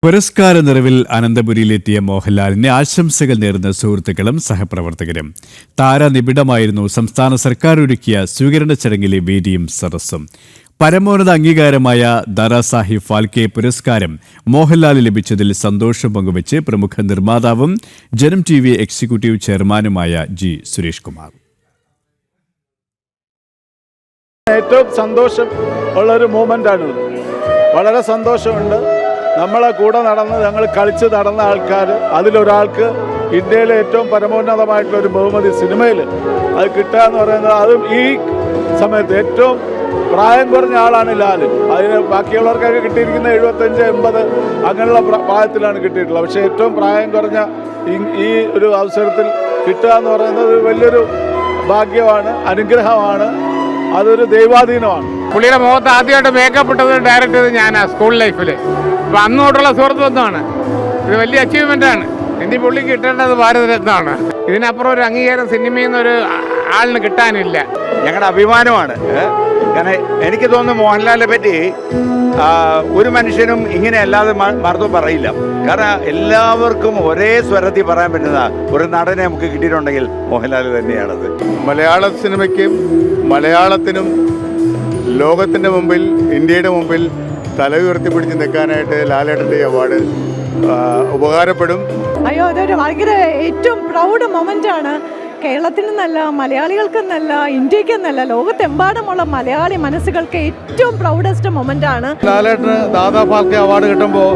പുരസ്കാര നിറവിൽ അനന്തപുരിയിലെത്തിയ മോഹൻലാലിന് ആശംസകൾ നേർന്ന സുഹൃത്തുക്കളും സഹപ്രവർത്തകരും. താരനിബിഡമായിരുന്നു സംസ്ഥാന സർക്കാർ ഒരുക്കിയ സ്വീകരണ ചടങ്ങിലെ വേദിയും സദസ്സും. പരമോന്നത അംഗീകാരമായ ദാദാസാഹിബ് ഫാൽക്കെ പുരസ്കാരം മോഹൻലാലിന് ലഭിച്ചതിൽ സന്തോഷം പങ്കുവച്ച് പ്രമുഖ നിർമ്മാതാവും ജനം TV എക്സിക്യൂട്ടീവ് ചെയർമാനുമായ ജി സുരേഷ് കുമാർ. ഏറ്റവും സന്തോഷം ഉള്ളൊരു മൂമെൻ്റാണിത്. വളരെ സന്തോഷമുണ്ട്. നമ്മളെ കൂടെ നടന്ന് ഞങ്ങൾ കളിച്ച് നടന്ന ആൾക്കാർ, അതിലൊരാൾക്ക് ഇന്ത്യയിലെ ഏറ്റവും പരമോന്നതമായിട്ടുള്ളൊരു ബഹുമതി സിനിമയിൽ അത് കിട്ടുക എന്ന് പറയുന്നത്, അതും ഈ സമയത്ത് ഏറ്റവും പ്രായം കുറഞ്ഞ ആളാണ് ലാൽ. അതിന് ബാക്കിയുള്ളവർക്കൊക്കെ കിട്ടിയിരിക്കുന്ന 75-80 അങ്ങനെയുള്ള പ്രായത്തിലാണ് കിട്ടിയിട്ടുള്ളത്. പക്ഷേ ഏറ്റവും പ്രായം കുറഞ്ഞ ഈ ഒരു അവസരത്തിൽ കിട്ടുക എന്ന് പറയുന്നത് വലിയൊരു ഭാഗ്യമാണ്, അനുഗ്രഹമാണ്, അതൊരു ദൈവാധീനമാണ്. പുള്ളിയുടെ മുഖത്ത് ആദ്യമായിട്ട് മേക്കപ്പ് ഇട്ടത് ഡയറക്റ്റ് ചെയ്ത് ഞാനാണ് സ്കൂൾ ലൈഫിൽ. അപ്പം അന്നോട്ടുള്ള സുഹൃത്തുബന്ധമാണ്. ഇത് വലിയ അച്ചീവ്മെൻ്റാണ്. ഇനി പുള്ളിക്ക് കിട്ടേണ്ടത് ഭാരതരത്നമാണ്. ഇതിനപ്പുറം ഒരു അംഗീകാരം സിനിമയിൽ നിന്നൊരു ആളിന് കിട്ടാനില്ല. ഞങ്ങളുടെ അഭിമാനമാണ്. കാരണം എനിക്ക് തോന്നുന്നു മോഹൻലാലിനെ പറ്റി ഒരു മനുഷ്യനും ഇങ്ങനെ അല്ലാതെ മറുത്തു പറയില്ല. കാരണം എല്ലാവർക്കും ഒരേ സ്വരത്തിൽ പറയാൻ പറ്റുന്ന ഒരു നടനെ നമുക്ക് കിട്ടിയിട്ടുണ്ടെങ്കിൽ മോഹൻലാൽ തന്നെയാണത്. മലയാള സിനിമയ്ക്കും മലയാളത്തിനും ലോകത്തിൻ്റെ മുമ്പിൽ, ഇന്ത്യയുടെ മുമ്പിൽ തല ഉയർത്തിപ്പിടിച്ച് നിൽക്കാനായിട്ട് ലാലേട്ടൻ്റെ അവാർഡ് ഉപകാരപ്പെടും. അയ്യോ, അതൊരു ഭയങ്കര ഏറ്റവും പ്രൗഡ് മൊമെൻ്റാണ്. കേരളത്തിനെന്നല്ല, മലയാളികൾക്കെന്നല്ല, ഇന്ത്യക്കെന്നല്ല, ലോകത്തെമ്പാടുമുള്ള മലയാളി മനസ്സുകൾക്ക് ഏറ്റവും പ്രൗഡസ്റ്റ് മൊമെൻ്റാണ്. ലാലേട്ടന് ദാദാ ഫാൽക്കെ അവാർഡ് കിട്ടുമ്പോൾ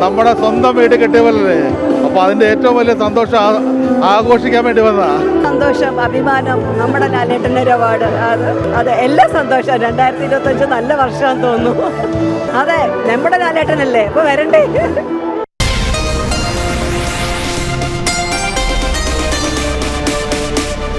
നമ്മുടെ സ്വന്തം വീട് കിട്ടിയ പോലെ, അപ്പോൾ അതിൻ്റെ ഏറ്റവും വലിയ സന്തോഷം ആഘോഷിക്കാൻ വേണ്ടി വന്നതാണ്. സന്തോഷം, അഭിമാനം. നമ്മുടെ ലാലേട്ടൻ്റെ ഒരു അവാർഡ്, അത് എല്ലാം സന്തോഷം. 2025 നല്ല വർഷമാണെന്ന് തോന്നുന്നു. അതെ, നമ്മുടെ ലാലേട്ടനല്ലേ, ഇപ്പോൾ വരണ്ടേ.